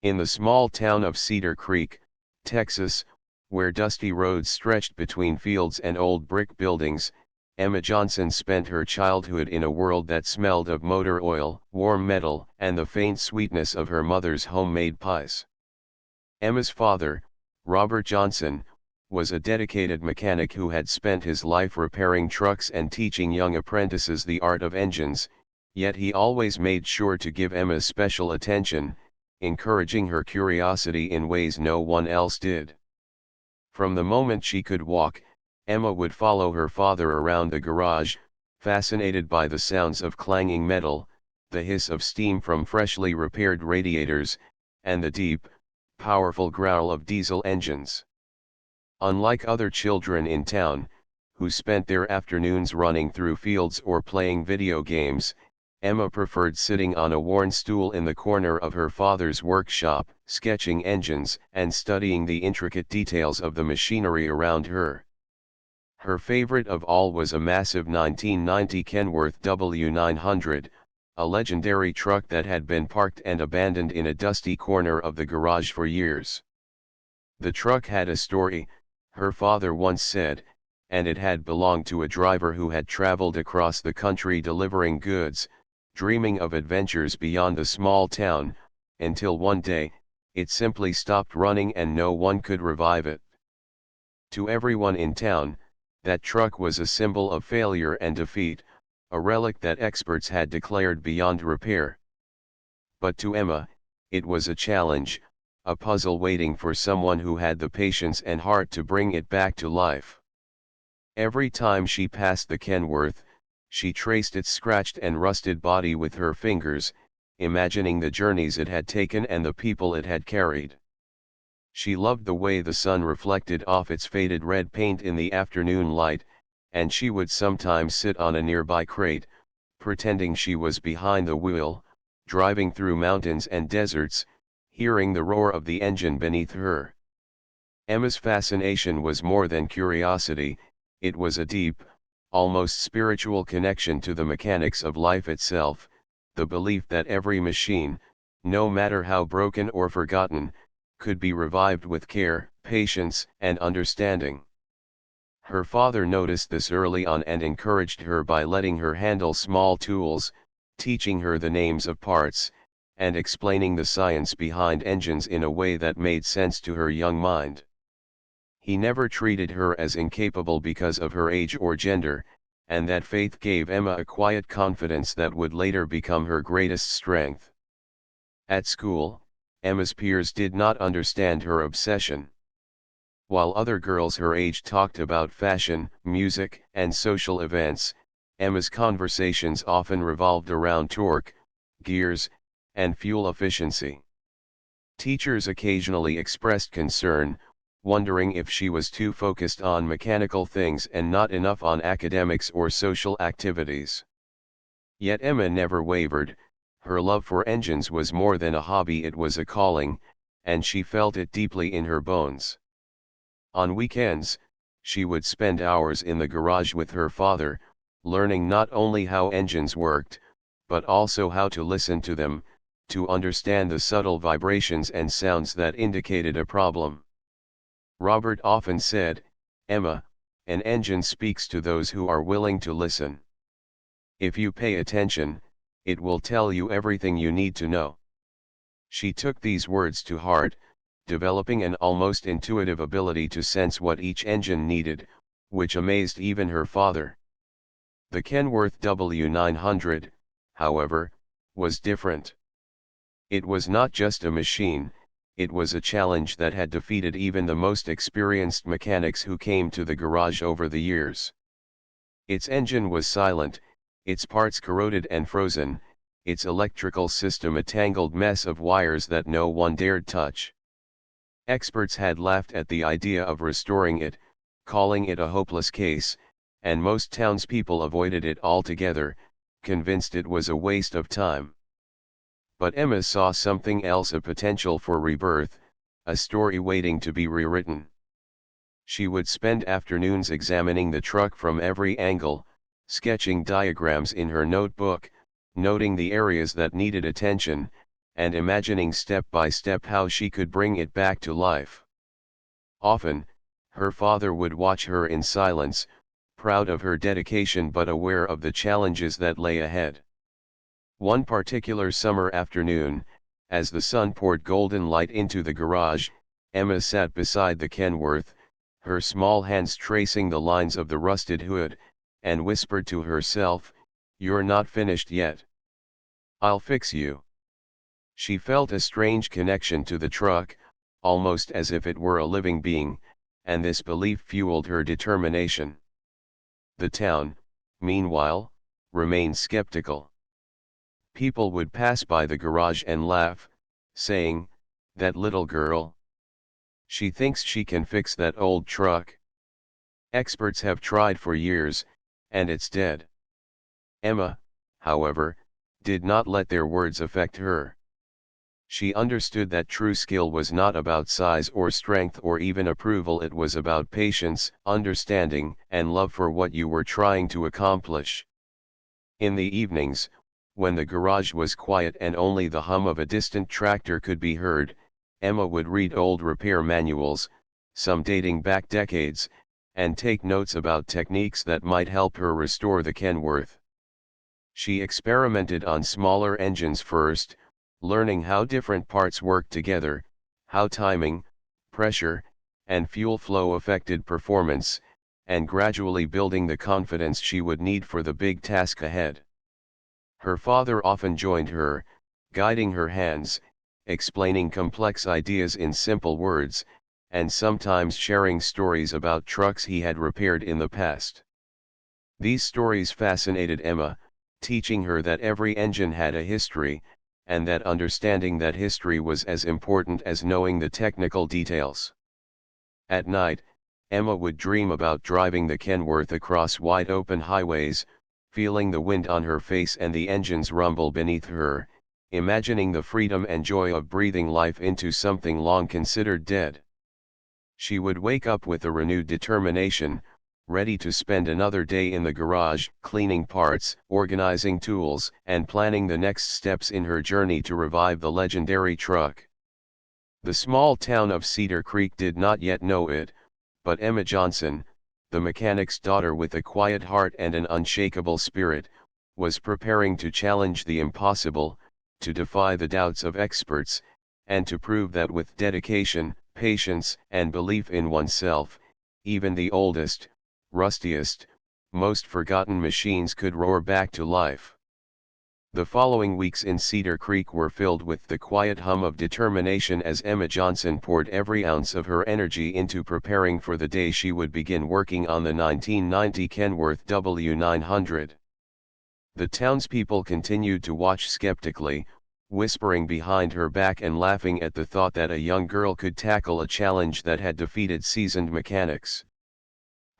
In the small town of Cedar Creek, Texas, where dusty roads stretched between fields and old brick buildings, Emma Johnson spent her childhood in a world that smelled of motor oil, warm metal, and the faint sweetness of her mother's homemade pies. Emma's father, Robert Johnson, was a dedicated mechanic who had spent his life repairing trucks and teaching young apprentices the art of engines, yet he always made sure to give Emma special attention, encouraging her curiosity in ways no one else did. From the moment she could walk, Emma would follow her father around the garage, fascinated by the sounds of clanging metal, the hiss of steam from freshly repaired radiators, and the deep, powerful growl of diesel engines. Unlike other children in town, who spent their afternoons running through fields or playing video games, Emma preferred sitting on a worn stool in the corner of her father's workshop, sketching engines and studying the intricate details of the machinery around her. Her favorite of all was a massive 1990 Kenworth W900, a legendary truck that had been parked and abandoned in a dusty corner of the garage for years. The truck had a story, her father once said, and it had belonged to a driver who had traveled across the country delivering goods, dreaming of adventures beyond the small town, until one day, it simply stopped running and no one could revive it. To everyone in town, that truck was a symbol of failure and defeat, a relic that experts had declared beyond repair. But to Emma, it was a challenge, a puzzle waiting for someone who had the patience and heart to bring it back to life. Every time she passed the Kenworth, she traced its scratched and rusted body with her fingers, imagining the journeys it had taken and the people it had carried. She loved the way the sun reflected off its faded red paint in the afternoon light, and she would sometimes sit on a nearby crate, pretending she was behind the wheel, driving through mountains and deserts, hearing the roar of the engine beneath her. Emma's fascination was more than curiosity, it was a deep, almost spiritual connection to the mechanics of life itself, the belief that every machine, no matter how broken or forgotten, could be revived with care, patience, and understanding. Her father noticed this early on and encouraged her by letting her handle small tools, teaching her the names of parts, and explaining the science behind engines in a way that made sense to her young mind. He never treated her as incapable because of her age or gender, and that faith gave Emma a quiet confidence that would later become her greatest strength. At school, Emma's peers did not understand her obsession. While other girls her age talked about fashion, music, and social events, Emma's conversations often revolved around torque, gears, and fuel efficiency. Teachers occasionally expressed concern, wondering if she was too focused on mechanical things and not enough on academics or social activities. Yet Emma never wavered, her love for engines was more than a hobby, it was a calling, and she felt it deeply in her bones. On weekends, she would spend hours in the garage with her father, learning not only how engines worked, but also how to listen to them, to understand the subtle vibrations and sounds that indicated a problem. Robert often said, "Emma, an engine speaks to those who are willing to listen. If you pay attention, it will tell you everything you need to know." She took these words to heart, developing an almost intuitive ability to sense what each engine needed, which amazed even her father. The Kenworth W900, however, was different. It was not just a machine, it was a challenge that had defeated even the most experienced mechanics who came to the garage over the years. Its engine was silent, its parts corroded and frozen, its electrical system a tangled mess of wires that no one dared touch. Experts had laughed at the idea of restoring it, calling it a hopeless case, and most townspeople avoided it altogether, convinced it was a waste of time. But Emma saw something else, a potential for rebirth, a story waiting to be rewritten. She would spend afternoons examining the truck from every angle, sketching diagrams in her notebook, noting the areas that needed attention, and imagining step by step how she could bring it back to life. Often, her father would watch her in silence, proud of her dedication but aware of the challenges that lay ahead. One particular summer afternoon, as the sun poured golden light into the garage, Emma sat beside the Kenworth, her small hands tracing the lines of the rusted hood, and whispered to herself, "You're not finished yet. I'll fix you." She felt a strange connection to the truck, almost as if it were a living being, and this belief fueled her determination. The town, meanwhile, remained skeptical. People would pass by the garage and laugh, saying, "That little girl. She thinks she can fix that old truck. Experts have tried for years, and it's dead." Emma, however, did not let their words affect her. She understood that true skill was not about size or strength or even approval. It was about patience, understanding, and love for what you were trying to accomplish. In the evenings, when the garage was quiet and only the hum of a distant tractor could be heard, Emma would read old repair manuals, some dating back decades, and take notes about techniques that might help her restore the Kenworth. She experimented on smaller engines first, learning how different parts worked together, how timing, pressure, and fuel flow affected performance, and gradually building the confidence she would need for the big task ahead. Her father often joined her, guiding her hands, explaining complex ideas in simple words, and sometimes sharing stories about trucks he had repaired in the past. These stories fascinated Emma, teaching her that every engine had a history, and that understanding that history was as important as knowing the technical details. At night, Emma would dream about driving the Kenworth across wide-open highways, feeling the wind on her face and the engines rumble beneath her, imagining the freedom and joy of breathing life into something long considered dead. She would wake up with a renewed determination, ready to spend another day in the garage, cleaning parts, organizing tools, and planning the next steps in her journey to revive the legendary truck. The small town of Cedar Creek did not yet know it, but Emma Johnson, the mechanic's daughter with a quiet heart and an unshakable spirit, was preparing to challenge the impossible, to defy the doubts of experts, and to prove that with dedication, patience, and belief in oneself, even the oldest, rustiest, most forgotten machines could roar back to life. The following weeks in Cedar Creek were filled with the quiet hum of determination as Emma Johnson poured every ounce of her energy into preparing for the day she would begin working on the 1990 Kenworth W900. The townspeople continued to watch skeptically, whispering behind her back and laughing at the thought that a young girl could tackle a challenge that had defeated seasoned mechanics.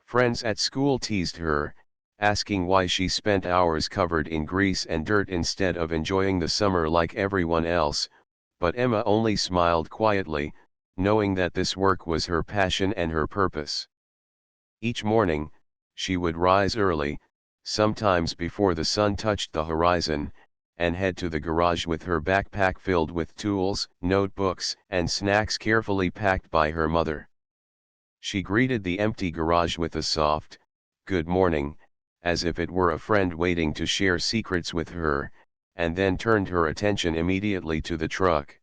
Friends at school teased her, asking why she spent hours covered in grease and dirt instead of enjoying the summer like everyone else, but Emma only smiled quietly, knowing that this work was her passion and her purpose. Each morning, she would rise early, sometimes before the sun touched the horizon, and head to the garage with her backpack filled with tools, notebooks, and snacks carefully packed by her mother. She greeted the empty garage with a soft, "Good morning," as if it were a friend waiting to share secrets with her, and then turned her attention immediately to the truck.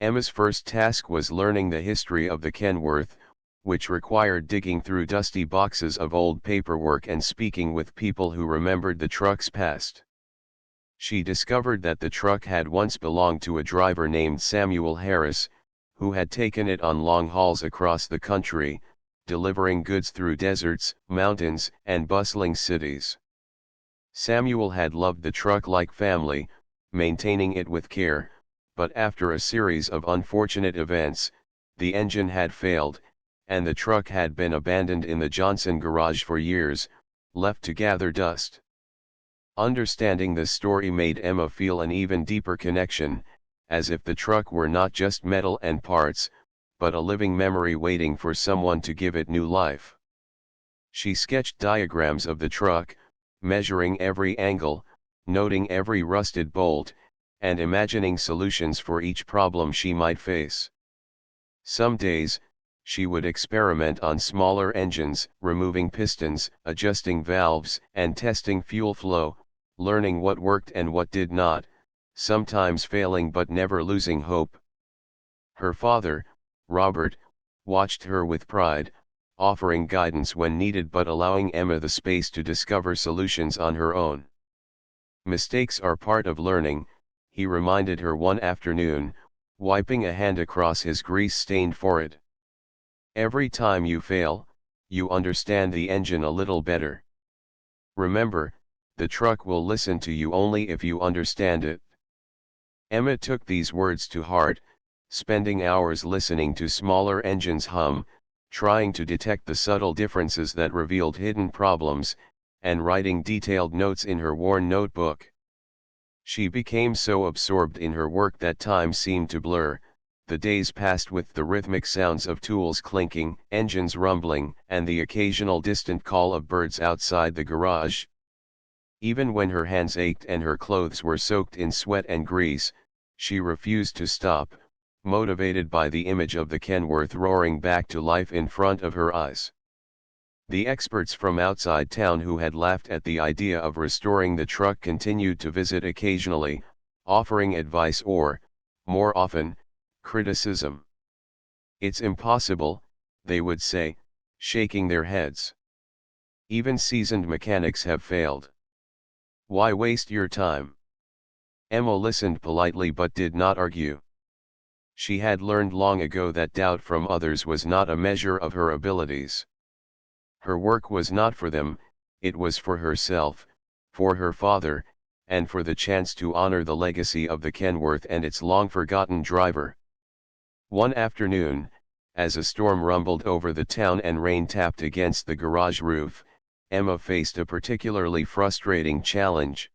Emma's first task was learning the history of the Kenworth, which required digging through dusty boxes of old paperwork and speaking with people who remembered the truck's past. She discovered that the truck had once belonged to a driver named Samuel Harris, who had taken it on long hauls across the country, delivering goods through deserts, mountains, and bustling cities. Samuel had loved the truck like family, maintaining it with care, but after a series of unfortunate events, the engine had failed, and the truck had been abandoned in the Johnson garage for years, left to gather dust. Understanding this story made Emma feel an even deeper connection, as if the truck were not just metal and parts, but a living memory waiting for someone to give it new life. She sketched diagrams of the truck, measuring every angle, noting every rusted bolt, and imagining solutions for each problem she might face. Some days, she would experiment on smaller engines, removing pistons, adjusting valves, and testing fuel flow, learning what worked and what did not, sometimes failing but never losing hope. Her father, Robert, watched her with pride, offering guidance when needed but allowing Emma the space to discover solutions on her own. "Mistakes are part of learning," he reminded her one afternoon, wiping a hand across his grease-stained forehead. "Every time you fail, you understand the engine a little better. Remember, the truck will listen to you only if you understand it." Emma took these words to heart, spending hours listening to smaller engines hum, trying to detect the subtle differences that revealed hidden problems, and writing detailed notes in her worn notebook. She became so absorbed in her work that time seemed to blur. The days passed with the rhythmic sounds of tools clinking, engines rumbling, and the occasional distant call of birds outside the garage. Even when her hands ached and her clothes were soaked in sweat and grease, she refused to stop, motivated by the image of the Kenworth roaring back to life in front of her eyes. The experts from outside town who had laughed at the idea of restoring the truck continued to visit occasionally, offering advice or, more often, criticism. "It's impossible," they would say, shaking their heads. "Even seasoned mechanics have failed. Why waste your time?" Emma listened politely but did not argue. She had learned long ago that doubt from others was not a measure of her abilities. Her work was not for them, it was for herself, for her father, and for the chance to honor the legacy of the Kenworth and its long-forgotten driver. One afternoon, as a storm rumbled over the town and rain tapped against the garage roof, Emma faced a particularly frustrating challenge.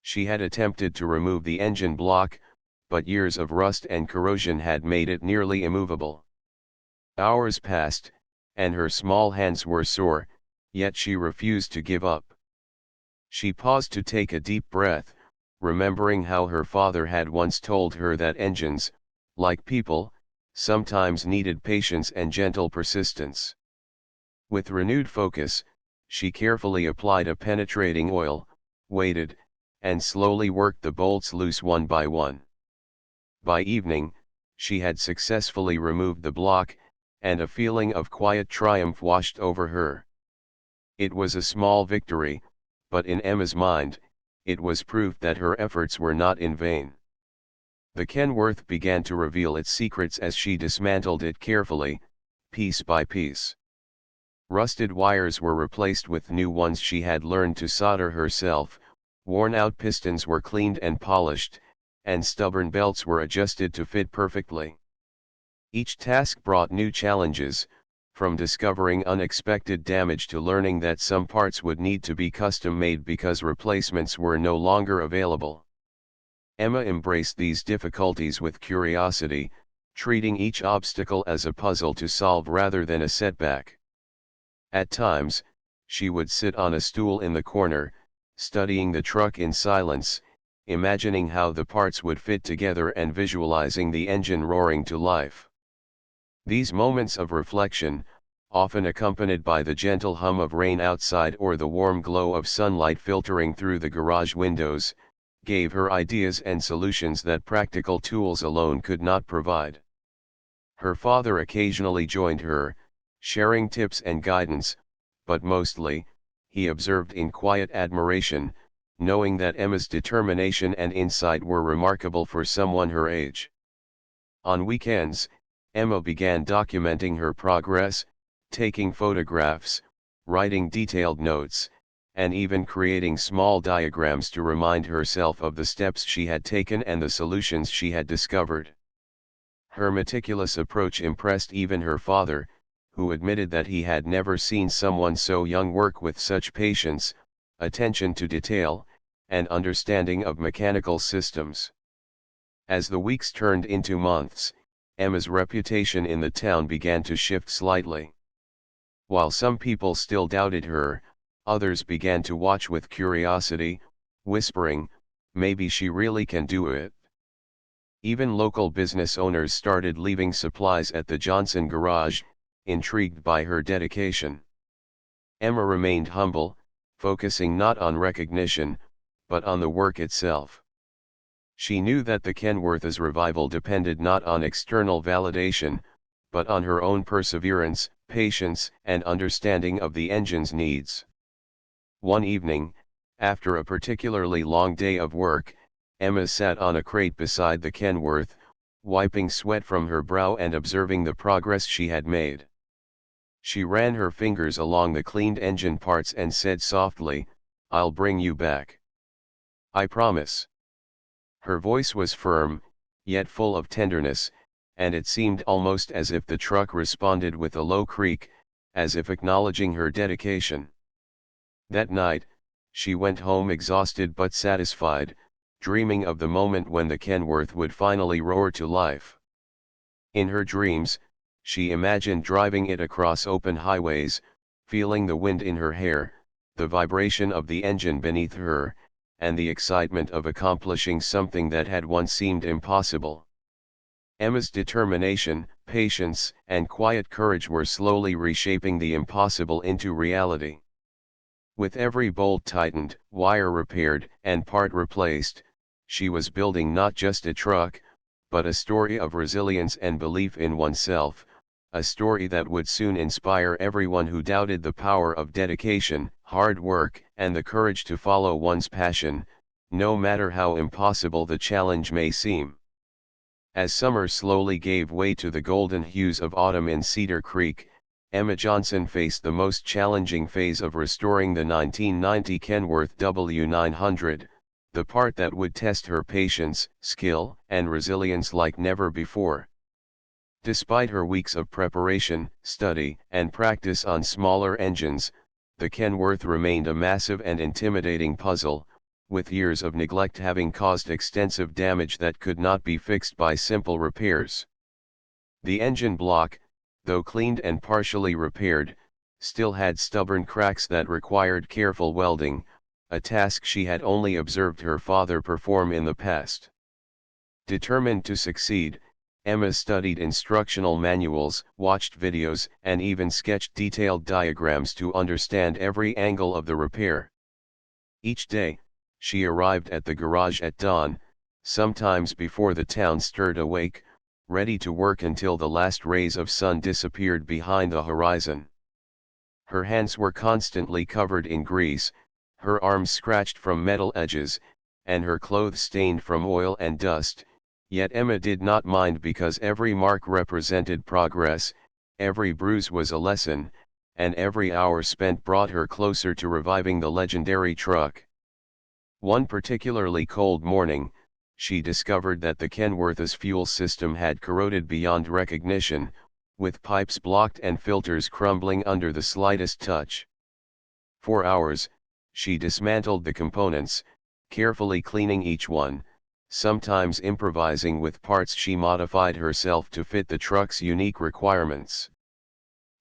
She had attempted to remove the engine block, but years of rust and corrosion had made it nearly immovable. Hours passed, and her small hands were sore, yet she refused to give up. She paused to take a deep breath, remembering how her father had once told her that engines, like people, sometimes needed patience and gentle persistence. With renewed focus, she carefully applied a penetrating oil, waited, and slowly worked the bolts loose one by one. By evening, she had successfully removed the block, and a feeling of quiet triumph washed over her. It was a small victory, but in Emma's mind, it was proof that her efforts were not in vain. The Kenworth began to reveal its secrets as she dismantled it carefully, piece by piece. Rusted wires were replaced with new ones she had learned to solder herself, worn-out pistons were cleaned and polished, and stubborn belts were adjusted to fit perfectly. Each task brought new challenges, from discovering unexpected damage to learning that some parts would need to be custom-made because replacements were no longer available. Emma embraced these difficulties with curiosity, treating each obstacle as a puzzle to solve rather than a setback. At times, she would sit on a stool in the corner, studying the truck in silence, imagining how the parts would fit together and visualizing the engine roaring to life. These moments of reflection, often accompanied by the gentle hum of rain outside or the warm glow of sunlight filtering through the garage windows, gave her ideas and solutions that practical tools alone could not provide. Her father occasionally joined her, sharing tips and guidance, but mostly, he observed in quiet admiration, knowing that Emma's determination and insight were remarkable for someone her age. On weekends, Emma began documenting her progress, taking photographs, writing detailed notes, and even creating small diagrams to remind herself of the steps she had taken and the solutions she had discovered. Her meticulous approach impressed even her father, who admitted that he had never seen someone so young work with such patience, attention to detail, and understanding of mechanical systems. As the weeks turned into months, Emma's reputation in the town began to shift slightly. While some people still doubted her, others began to watch with curiosity, whispering, maybe she really can do it. Even local business owners started leaving supplies at the Johnson garage, intrigued by her dedication. Emma remained humble, focusing not on recognition, but on the work itself. She knew that the Kenworth's revival depended not on external validation, but on her own perseverance, patience, and understanding of the engine's needs. One evening, after a particularly long day of work, Emma sat on a crate beside the Kenworth, wiping sweat from her brow and observing the progress she had made. She ran her fingers along the cleaned engine parts and said softly, "I'll bring you back. I promise." Her voice was firm, yet full of tenderness, and it seemed almost as if the truck responded with a low creak, as if acknowledging her dedication. That night, she went home exhausted but satisfied, dreaming of the moment when the Kenworth would finally roar to life. In her dreams, she imagined driving it across open highways, feeling the wind in her hair, the vibration of the engine beneath her, and the excitement of accomplishing something that had once seemed impossible. Emma's determination, patience, and quiet courage were slowly reshaping the impossible into reality. With every bolt tightened, wire repaired, and part replaced, she was building not just a truck, but a story of resilience and belief in oneself, a story that would soon inspire everyone who doubted the power of dedication, hard work, and the courage to follow one's passion, no matter how impossible the challenge may seem. As summer slowly gave way to the golden hues of autumn in Cedar Creek, Emma Johnson faced the most challenging phase of restoring the 1990 Kenworth W900, the part that would test her patience, skill, and resilience like never before. Despite her weeks of preparation, study, and practice on smaller engines, the Kenworth remained a massive and intimidating puzzle, with years of neglect having caused extensive damage that could not be fixed by simple repairs. The engine block, though cleaned and partially repaired, still had stubborn cracks that required careful welding, a task she had only observed her father perform in the past. Determined to succeed, Emma studied instructional manuals, watched videos, and even sketched detailed diagrams to understand every angle of the repair. Each day, she arrived at the garage at dawn, sometimes before the town stirred awake, ready to work until the last rays of sun disappeared behind the horizon. Her hands were constantly covered in grease, her arms scratched from metal edges, and her clothes stained from oil and dust, yet Emma did not mind because every mark represented progress, every bruise was a lesson, and every hour spent brought her closer to reviving the legendary truck. One particularly cold morning, she discovered that the Kenworth's fuel system had corroded beyond recognition, with pipes blocked and filters crumbling under the slightest touch. For hours, she dismantled the components, carefully cleaning each one, sometimes improvising with parts she modified herself to fit the truck's unique requirements.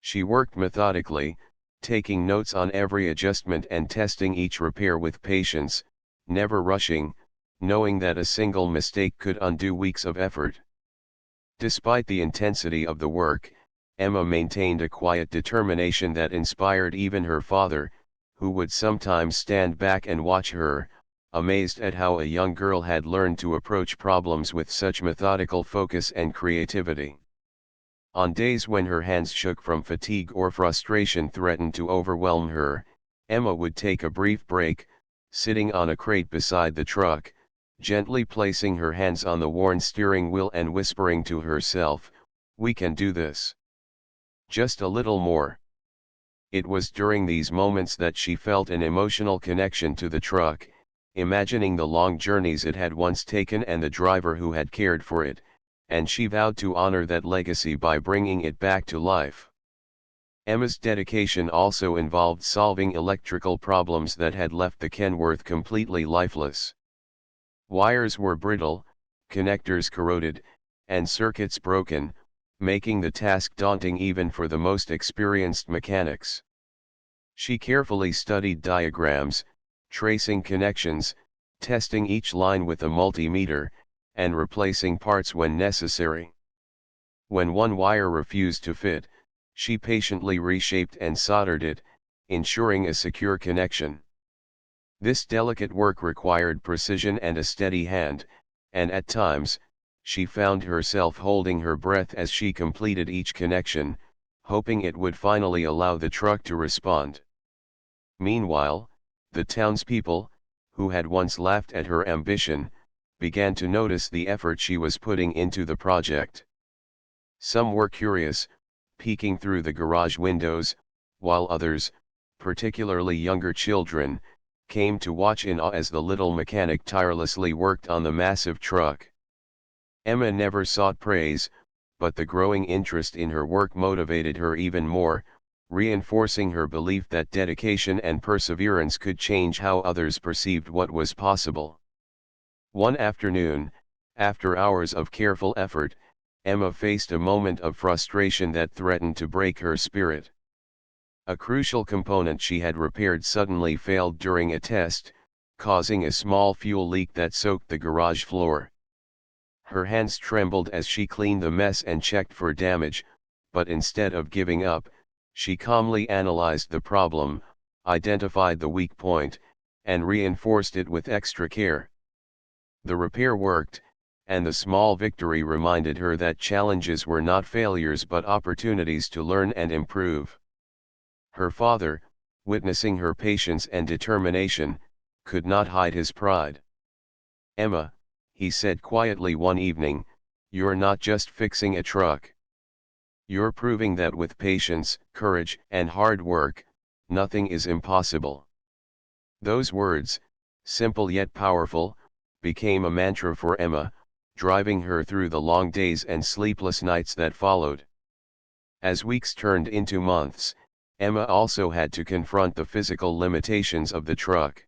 She worked methodically, taking notes on every adjustment and testing each repair with patience, never rushing, knowing that a single mistake could undo weeks of effort. Despite the intensity of the work, Emma maintained a quiet determination that inspired even her father, who would sometimes stand back and watch her, amazed at how a young girl had learned to approach problems with such methodical focus and creativity. On days when her hands shook from fatigue or frustration threatened to overwhelm her, Emma would take a brief break, sitting on a crate beside the truck, gently placing her hands on the worn steering wheel and whispering to herself, "We can do this. Just a little more." It was during these moments that she felt an emotional connection to the truck, imagining the long journeys it had once taken and the driver who had cared for it, and she vowed to honor that legacy by bringing it back to life. Emma's dedication also involved solving electrical problems that had left the Kenworth completely lifeless. Wires were brittle, connectors corroded, and circuits broken, making the task daunting even for the most experienced mechanics. She carefully studied diagrams, tracing connections, testing each line with a multimeter, and replacing parts when necessary. When one wire refused to fit, she patiently reshaped and soldered it, ensuring a secure connection. This delicate work required precision and a steady hand, and at times, she found herself holding her breath as she completed each connection, hoping it would finally allow the truck to respond. Meanwhile, the townspeople, who had once laughed at her ambition, began to notice the effort she was putting into the project. Some were curious, peeking through the garage windows, while others, particularly younger children, came to watch in awe as the little mechanic tirelessly worked on the massive truck. Emma never sought praise, but the growing interest in her work motivated her even more, reinforcing her belief that dedication and perseverance could change how others perceived what was possible. One afternoon, after hours of careful effort, Emma faced a moment of frustration that threatened to break her spirit. A crucial component she had repaired suddenly failed during a test, causing a small fuel leak that soaked the garage floor. Her hands trembled as she cleaned the mess and checked for damage, but instead of giving up, she calmly analyzed the problem, identified the weak point, and reinforced it with extra care. The repair worked, and the small victory reminded her that challenges were not failures but opportunities to learn and improve. Her father, witnessing her patience and determination, could not hide his pride. "Emma," he said quietly one evening, "you're not just fixing a truck. You're proving that with patience, courage, and hard work, nothing is impossible." Those words, simple yet powerful, became a mantra for Emma, driving her through the long days and sleepless nights that followed. As weeks turned into months, Emma also had to confront the physical limitations of the truck.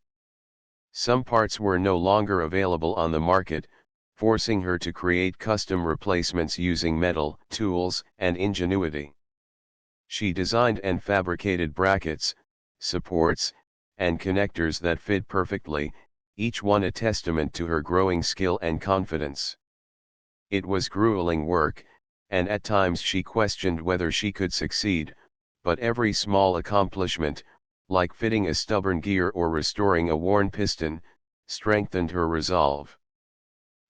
Some parts were no longer available on the market, forcing her to create custom replacements using metal, tools, and ingenuity. She designed and fabricated brackets, supports, and connectors that fit perfectly, each one a testament to her growing skill and confidence. It was grueling work, and at times she questioned whether she could succeed, but every small accomplishment, like fitting a stubborn gear or restoring a worn piston, strengthened her resolve.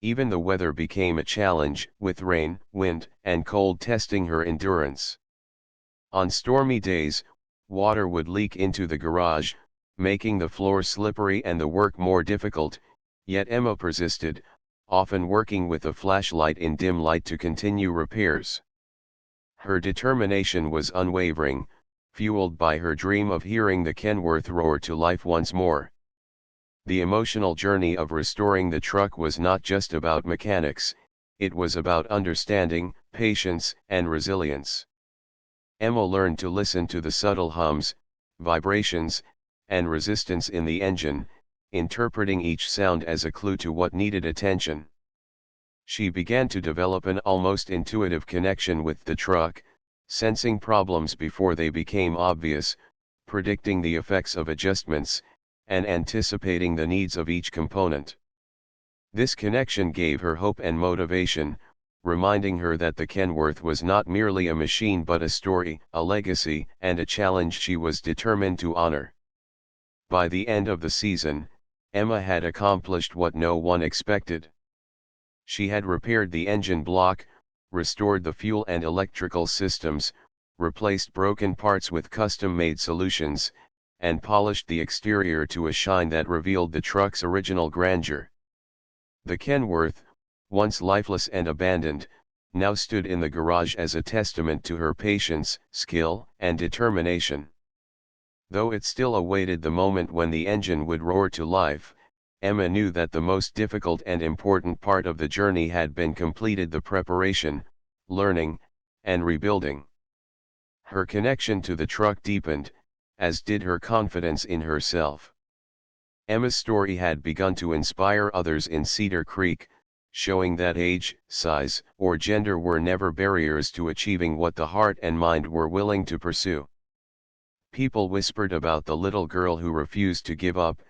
Even the weather became a challenge, with rain, wind, and cold testing her endurance. On stormy days, water would leak into the garage, making the floor slippery and the work more difficult, yet Emma persisted, often working with a flashlight in dim light to continue repairs. Her determination was unwavering, fueled by her dream of hearing the Kenworth roar to life once more. The emotional journey of restoring the truck was not just about mechanics, it was about understanding, patience, and resilience. Emma learned to listen to the subtle hums, vibrations, and resistance in the engine, interpreting each sound as a clue to what needed attention. She began to develop an almost intuitive connection with the truck, sensing problems before they became obvious, predicting the effects of adjustments, and anticipating the needs of each component. This connection gave her hope and motivation, reminding her that the Kenworth was not merely a machine but a story, a legacy, and a challenge she was determined to honor. By the end of the season, Emma had accomplished what no one expected. She had repaired the engine block, restored the fuel and electrical systems, replaced broken parts with custom-made solutions, and polished the exterior to a shine that revealed the truck's original grandeur. The Kenworth, once lifeless and abandoned, now stood in the garage as a testament to her patience, skill, and determination. Though it still awaited the moment when the engine would roar to life, Emma knew that the most difficult and important part of the journey had been completed: the preparation, learning, and rebuilding. Her connection to the truck deepened, as did her confidence in herself. Emma's story had begun to inspire others in Cedar Creek, showing that age, size, or gender were never barriers to achieving what the heart and mind were willing to pursue. People whispered about the little girl who refused to give up,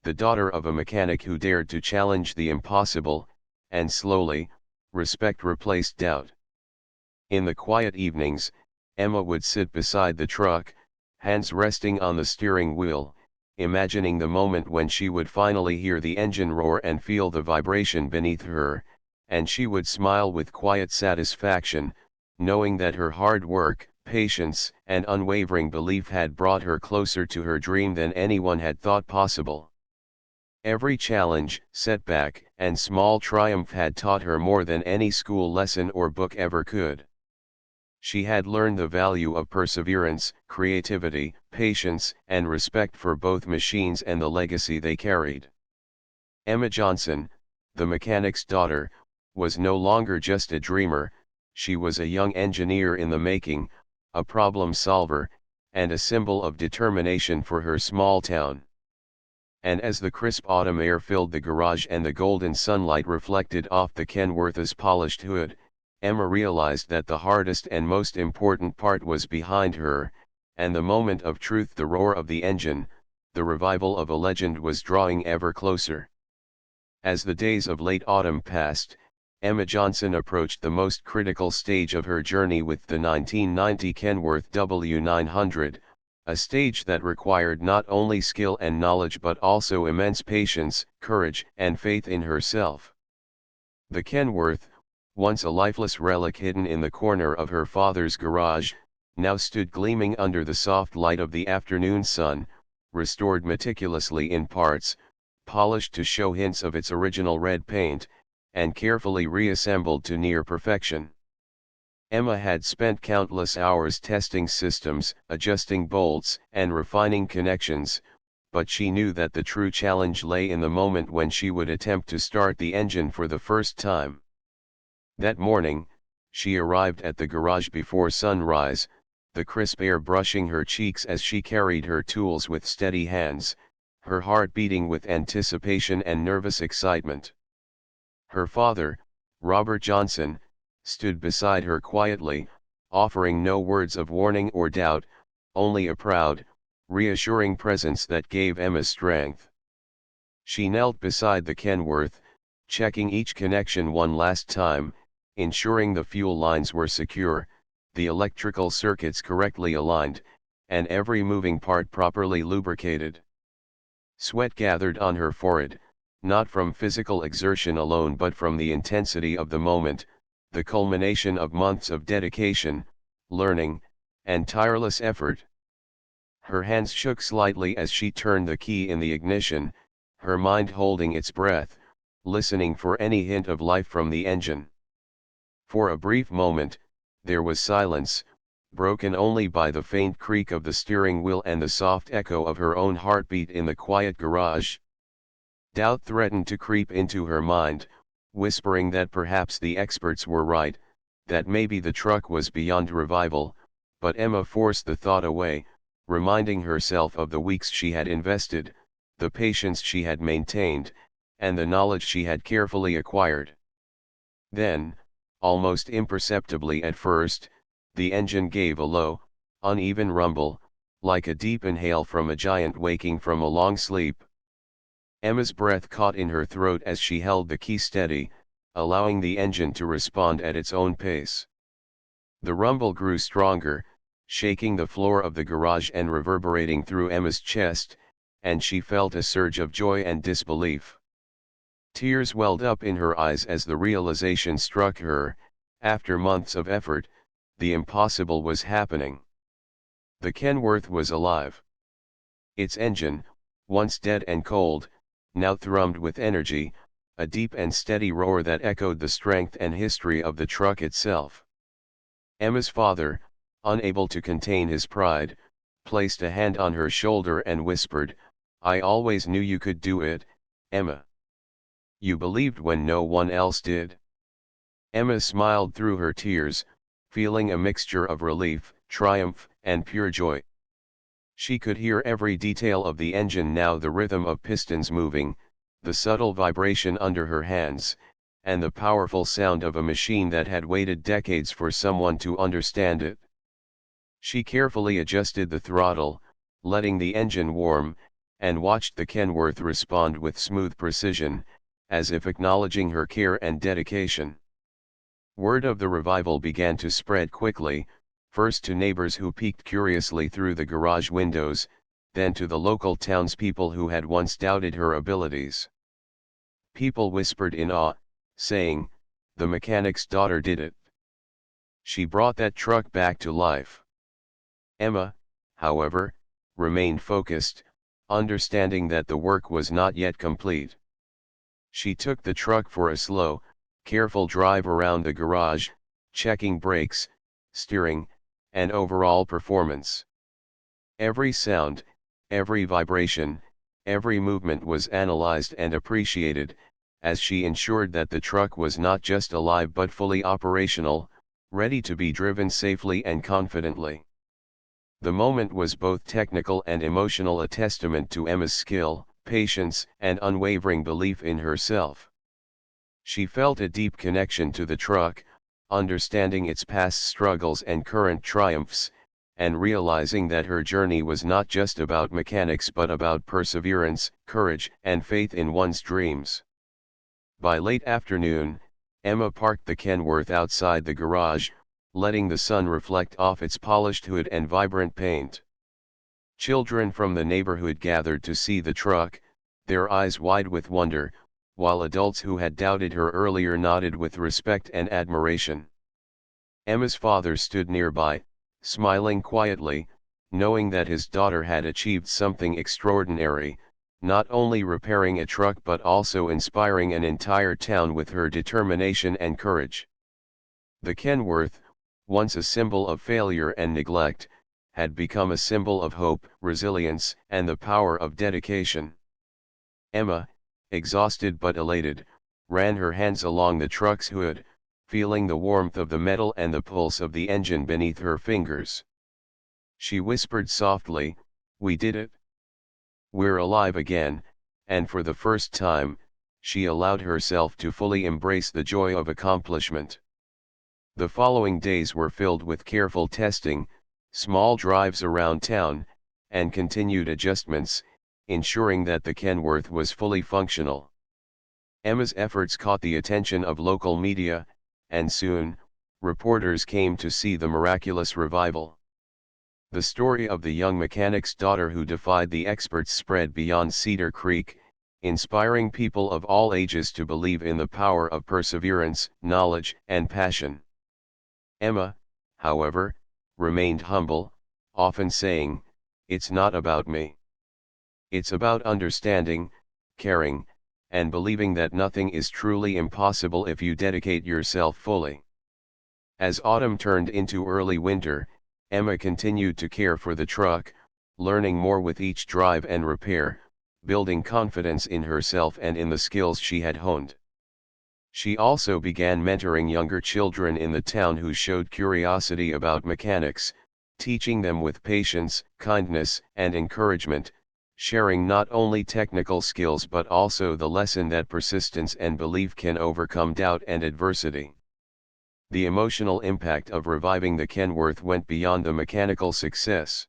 the daughter of a mechanic who dared to challenge the impossible, and slowly, respect replaced doubt. In the quiet evenings, Emma would sit beside the truck, hands resting on the steering wheel, imagining the moment when she would finally hear the engine roar and feel the vibration beneath her, and she would smile with quiet satisfaction, knowing that her hard work, patience, and unwavering belief had brought her closer to her dream than anyone had thought possible. Every challenge, setback, and small triumph had taught her more than any school lesson or book ever could. She had learned the value of perseverance, creativity, patience, and respect for both machines and the legacy they carried. Emma Johnson, the mechanic's daughter, was no longer just a dreamer, she was a young engineer in the making, a problem solver, and a symbol of determination for her small town. And as the crisp autumn air filled the garage and the golden sunlight reflected off the Kenworth's polished hood, Emma realized that the hardest and most important part was behind her, and the moment of truth, the roar of the engine, the revival of a legend, was drawing ever closer. As the days of late autumn passed, Emma Johnson approached the most critical stage of her journey with the 1990 Kenworth W900, a stage that required not only skill and knowledge but also immense patience, courage, and faith in herself. The Kenworth, once a lifeless relic hidden in the corner of her father's garage, now stood gleaming under the soft light of the afternoon sun, restored meticulously in parts, polished to show hints of its original red paint, and carefully reassembled to near perfection. Emma had spent countless hours testing systems, adjusting bolts, and refining connections, but she knew that the true challenge lay in the moment when she would attempt to start the engine for the first time. That morning, she arrived at the garage before sunrise, the crisp air brushing her cheeks as she carried her tools with steady hands, her heart beating with anticipation and nervous excitement. Her father, Robert Johnson, stood beside her quietly, offering no words of warning or doubt, only a proud, reassuring presence that gave Emma strength. She knelt beside the Kenworth, checking each connection one last time, ensuring the fuel lines were secure, the electrical circuits correctly aligned, and every moving part properly lubricated. Sweat gathered on her forehead, not from physical exertion alone but from the intensity of the moment, the culmination of months of dedication, learning, and tireless effort. Her hands shook slightly as she turned the key in the ignition, her mind holding its breath, listening for any hint of life from the engine. For a brief moment, there was silence, broken only by the faint creak of the steering wheel and the soft echo of her own heartbeat in the quiet garage. Doubt threatened to creep into her mind, whispering that perhaps the experts were right, that maybe the truck was beyond revival, but Emma forced the thought away, reminding herself of the weeks she had invested, the patience she had maintained, and the knowledge she had carefully acquired. Then, almost imperceptibly at first, the engine gave a low, uneven rumble, like a deep inhale from a giant waking from a long sleep. Emma's breath caught in her throat as she held the key steady, allowing the engine to respond at its own pace. The rumble grew stronger, shaking the floor of the garage and reverberating through Emma's chest, and she felt a surge of joy and disbelief. Tears welled up in her eyes as the realization struck her, after months of effort, the impossible was happening. The Kenworth was alive. Its engine, once dead and cold, now thrummed with energy, a deep and steady roar that echoed the strength and history of the truck itself. Emma's father, unable to contain his pride, placed a hand on her shoulder and whispered, "I always knew you could do it, Emma. You believed when no one else did." Emma smiled through her tears, feeling a mixture of relief, triumph, and pure joy. She could hear every detail of the engine now, the rhythm of pistons moving, the subtle vibration under her hands, and the powerful sound of a machine that had waited decades for someone to understand it. She carefully adjusted the throttle, letting the engine warm, and watched the Kenworth respond with smooth precision, as if acknowledging her care and dedication. Word of the revival began to spread quickly, first to neighbors who peeked curiously through the garage windows, then to the local townspeople who had once doubted her abilities. People whispered in awe, saying, "The mechanic's daughter did it. She brought that truck back to life." Emma, however, remained focused, understanding that the work was not yet complete. She took the truck for a slow, careful drive around the garage, checking brakes, steering, and overall performance. Every sound, every vibration, every movement was analyzed and appreciated, as she ensured that the truck was not just alive but fully operational, ready to be driven safely and confidently. The moment was both technical and emotional, a testament to Emma's skill, patience, and unwavering belief in herself. She felt a deep connection to the truck, understanding its past struggles and current triumphs, and realizing that her journey was not just about mechanics but about perseverance, courage, and faith in one's dreams. By late afternoon, Emma parked the Kenworth outside the garage, letting the sun reflect off its polished hood and vibrant paint. Children from the neighborhood gathered to see the truck, their eyes wide with wonder, while adults who had doubted her earlier nodded with respect and admiration. Emma's father stood nearby, smiling quietly, knowing that his daughter had achieved something extraordinary, not only repairing a truck but also inspiring an entire town with her determination and courage. The Kenworth, once a symbol of failure and neglect, had become a symbol of hope, resilience, and the power of dedication. Emma, exhausted but elated, ran her hands along the truck's hood, feeling the warmth of the metal and the pulse of the engine beneath her fingers. She whispered softly, "We did it. We're alive again," and for the first time, she allowed herself to fully embrace the joy of accomplishment. The following days were filled with careful testing, small drives around town, and continued adjustments, ensuring that the Kenworth was fully functional. Emma's efforts caught the attention of local media, and soon, reporters came to see the miraculous revival. The story of the young mechanic's daughter who defied the experts spread beyond Cedar Creek, inspiring people of all ages to believe in the power of perseverance, knowledge, and passion. Emma, however, remained humble, often saying, "It's not about me. It's about understanding, caring, and believing that nothing is truly impossible if you dedicate yourself fully." As autumn turned into early winter, Emma continued to care for the truck, learning more with each drive and repair, building confidence in herself and in the skills she had honed. She also began mentoring younger children in the town who showed curiosity about mechanics, teaching them with patience, kindness, and encouragement, sharing not only technical skills but also the lesson that persistence and belief can overcome doubt and adversity. The emotional impact of reviving the Kenworth went beyond the mechanical success.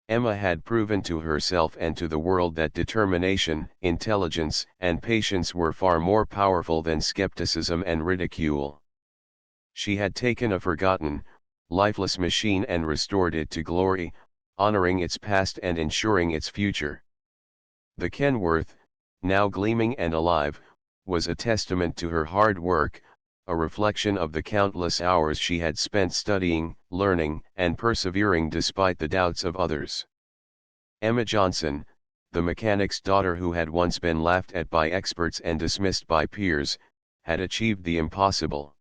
Emma had proven to herself and to the world that determination, intelligence, and patience were far more powerful than skepticism and ridicule. She had taken a forgotten, lifeless machine and restored it to glory, honoring its past and ensuring its future. The Kenworth, now gleaming and alive, was a testament to her hard work, a reflection of the countless hours she had spent studying, learning, and persevering despite the doubts of others. Emma Johnson, the mechanic's daughter who had once been laughed at by experts and dismissed by peers, had achieved the impossible.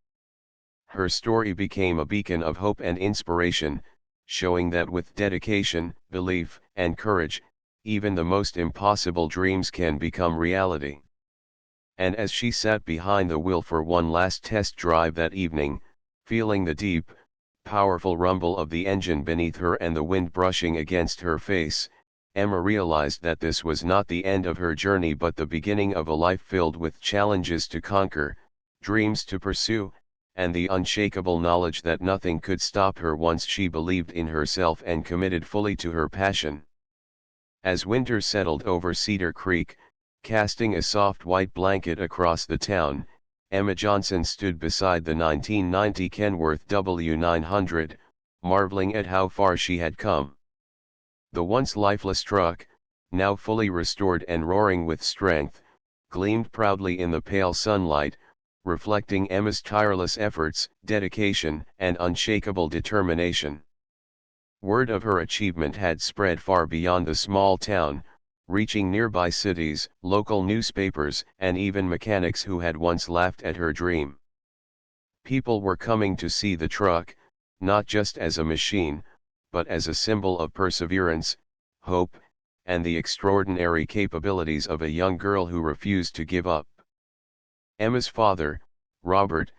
Her story became a beacon of hope and inspiration, showing that with dedication, belief, and courage, even the most impossible dreams can become reality. And as she sat behind the wheel for one last test drive that evening, feeling the deep, powerful rumble of the engine beneath her and the wind brushing against her face, Emma realized that this was not the end of her journey but the beginning of a life filled with challenges to conquer, dreams to pursue, and the unshakable knowledge that nothing could stop her once she believed in herself and committed fully to her passion. As winter settled over Cedar Creek, casting a soft white blanket across the town, Emma Johnson stood beside the 1990 Kenworth W900, marveling at how far she had come. The once lifeless truck, now fully restored and roaring with strength, gleamed proudly in the pale sunlight, reflecting Emma's tireless efforts, dedication, and unshakable determination. Word of her achievement had spread far beyond the small town, reaching nearby cities, local newspapers, and even mechanics who had once laughed at her dream. People were coming to see the truck, not just as a machine, but as a symbol of perseverance, hope, and the extraordinary capabilities of a young girl who refused to give up. Emma's father, Robert,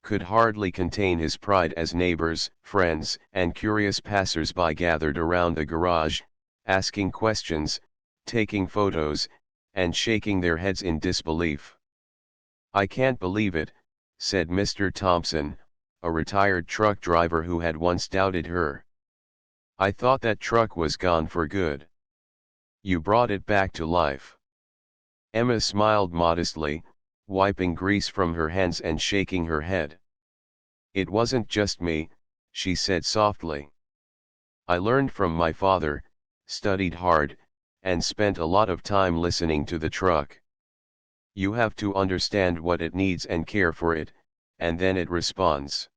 could hardly contain his pride as neighbors, friends, and curious passers-by gathered around the garage, asking questions, taking photos, and shaking their heads in disbelief. "I can't believe it," said Mr. Thompson, a retired truck driver who had once doubted her. "I thought that truck was gone for good. You brought it back to life." Emma smiled modestly, wiping grease from her hands and shaking her head. "It wasn't just me," she said softly. "I learned from my father, studied hard, and spent a lot of time listening to the truck. You have to understand what it needs and care for it, and then it responds."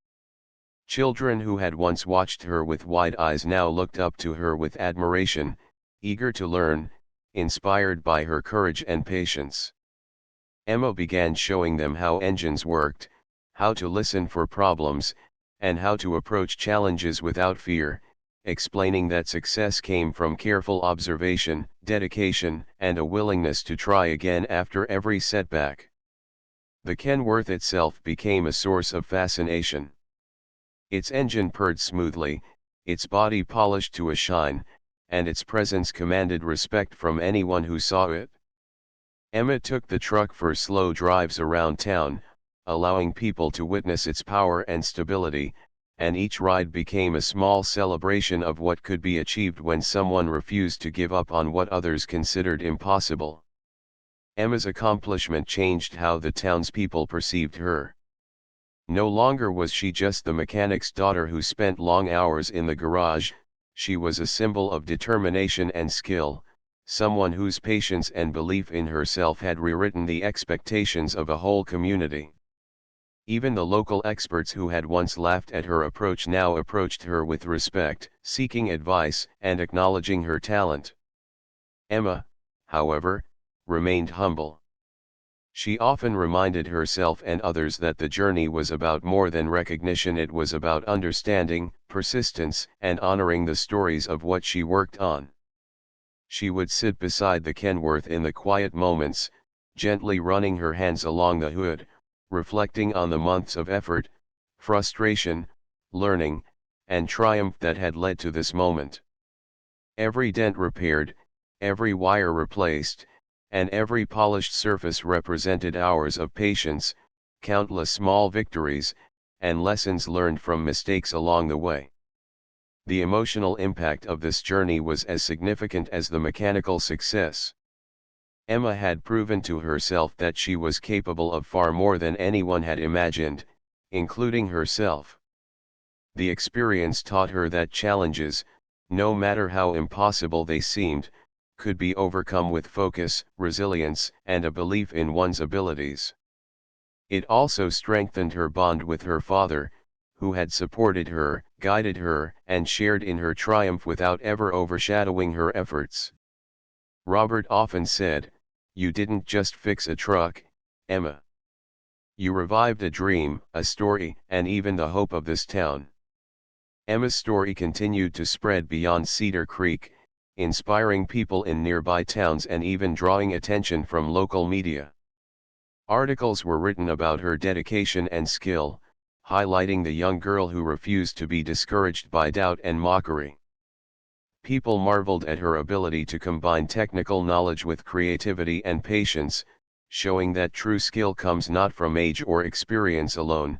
Children who had once watched her with wide eyes now looked up to her with admiration, eager to learn, inspired by her courage and patience. Emma began showing them how engines worked, how to listen for problems, and how to approach challenges without fear, explaining that success came from careful observation, dedication, and a willingness to try again after every setback. The Kenworth itself became a source of fascination. Its engine purred smoothly, its body polished to a shine, and its presence commanded respect from anyone who saw it. Emma took the truck for slow drives around town, allowing people to witness its power and stability, and each ride became a small celebration of what could be achieved when someone refused to give up on what others considered impossible. Emma's accomplishment changed how the townspeople perceived her. No longer was she just the mechanic's daughter who spent long hours in the garage, she was a symbol of determination and skill, someone whose patience and belief in herself had rewritten the expectations of a whole community. Even the local experts who had once laughed at her approach now approached her with respect, seeking advice and acknowledging her talent. Emma, however, remained humble. She often reminded herself and others that the journey was about more than recognition. It was about understanding, persistence, and honoring the stories of what she worked on. She would sit beside the Kenworth in the quiet moments, gently running her hands along the hood, reflecting on the months of effort, frustration, learning, and triumph that had led to this moment. Every dent repaired, every wire replaced, and every polished surface represented hours of patience, countless small victories, and lessons learned from mistakes along the way. The emotional impact of this journey was as significant as the mechanical success. Emma had proven to herself that she was capable of far more than anyone had imagined, including herself. The experience taught her that challenges, no matter how impossible they seemed, could be overcome with focus, resilience, and a belief in one's abilities. It also strengthened her bond with her father, who had supported her, guided her, and shared in her triumph without ever overshadowing her efforts. Robert often said, "You didn't just fix a truck, Emma. You revived a dream, a story, and even the hope of this town." Emma's story continued to spread beyond Cedar Creek, inspiring people in nearby towns and even drawing attention from local media. Articles were written about her dedication and skill, highlighting the young girl who refused to be discouraged by doubt and mockery. People marveled at her ability to combine technical knowledge with creativity and patience, showing that true skill comes not from age or experience alone,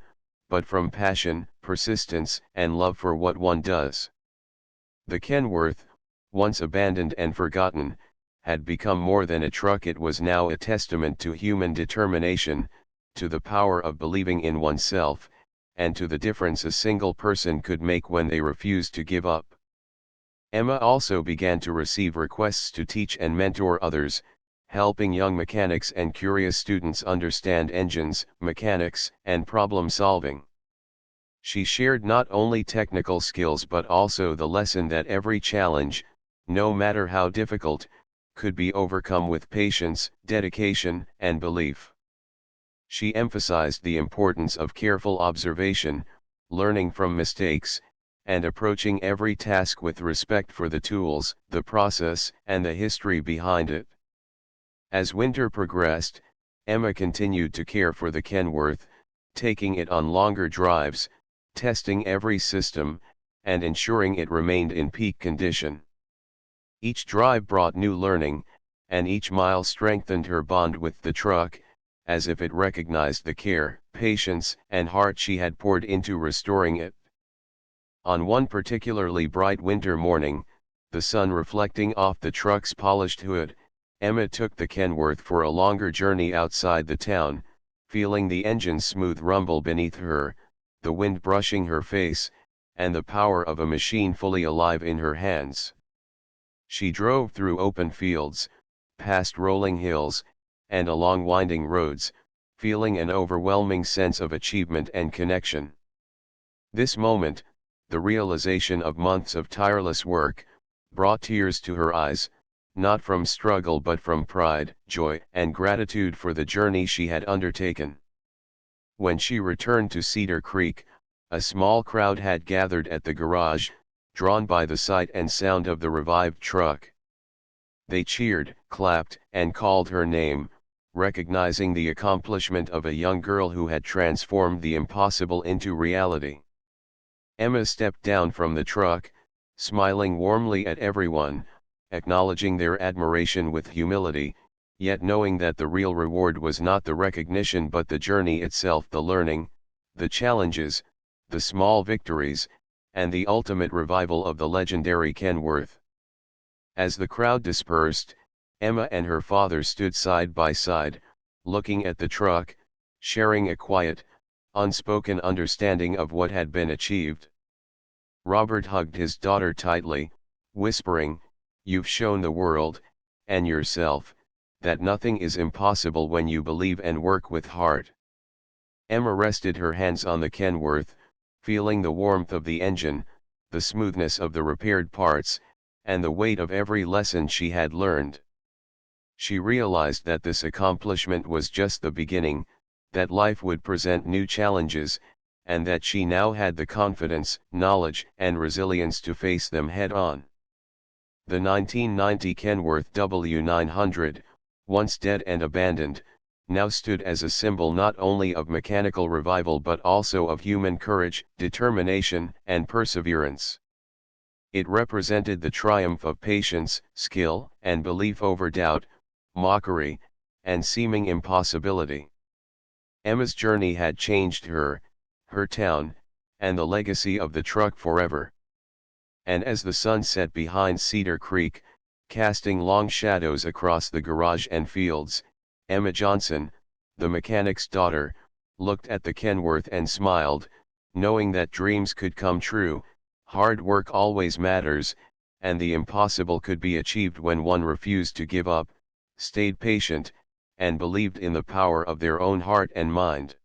but from passion, persistence, and love for what one does. The Kenworth, once abandoned and forgotten, had become more than a truck. It was now a testament to human determination, to the power of believing in oneself, and to the difference a single person could make when they refused to give up. Emma also began to receive requests to teach and mentor others, helping young mechanics and curious students understand engines, mechanics, and problem solving. She shared not only technical skills but also the lesson that every challenge, no matter how difficult, could be overcome with patience, dedication, and belief. She emphasized the importance of careful observation, learning from mistakes, and approaching every task with respect for the tools, the process, and the history behind it. As winter progressed, Emma continued to care for the Kenworth, taking it on longer drives, testing every system, and ensuring it remained in peak condition. Each drive brought new learning, and each mile strengthened her bond with the truck, as if it recognized the care, patience, and heart she had poured into restoring it. On one particularly bright winter morning, the sun reflecting off the truck's polished hood, Emma took the Kenworth for a longer journey outside the town, feeling the engine's smooth rumble beneath her, the wind brushing her face, and the power of a machine fully alive in her hands. She drove through open fields, past rolling hills, and along winding roads, feeling an overwhelming sense of achievement and connection. This moment, the realization of months of tireless work, brought tears to her eyes, not from struggle but from pride, joy, and gratitude for the journey she had undertaken. When she returned to Cedar Creek, a small crowd had gathered at the garage, drawn by the sight and sound of the revived truck. They cheered, clapped, and called her name, recognizing the accomplishment of a young girl who had transformed the impossible into reality. Emma stepped down from the truck, smiling warmly at everyone, acknowledging their admiration with humility, yet knowing that the real reward was not the recognition but the journey itself, the learning, the challenges, the small victories, and the ultimate revival of the legendary Kenworth. As the crowd dispersed, Emma and her father stood side by side, looking at the truck, sharing a quiet, unspoken understanding of what had been achieved. Robert hugged his daughter tightly, whispering, "You've shown the world, and yourself, that nothing is impossible when you believe and work with heart." Emma rested her hands on the Kenworth, feeling the warmth of the engine, the smoothness of the repaired parts, and the weight of every lesson she had learned. She realized that this accomplishment was just the beginning, that life would present new challenges, and that she now had the confidence, knowledge, and resilience to face them head-on. The 1990 Kenworth W900, once dead and abandoned, now stood as a symbol not only of mechanical revival but also of human courage, determination, and perseverance. It represented the triumph of patience, skill, and belief over doubt, mockery, and seeming impossibility. Emma's journey had changed her, her town, and the legacy of the truck forever. And as the sun set behind Cedar Creek, casting long shadows across the garage and fields, Emma Johnson, the mechanic's daughter, looked at the Kenworth and smiled, knowing that dreams could come true, hard work always matters, and the impossible could be achieved when one refused to give up, stayed patient, and believed in the power of their own heart and mind.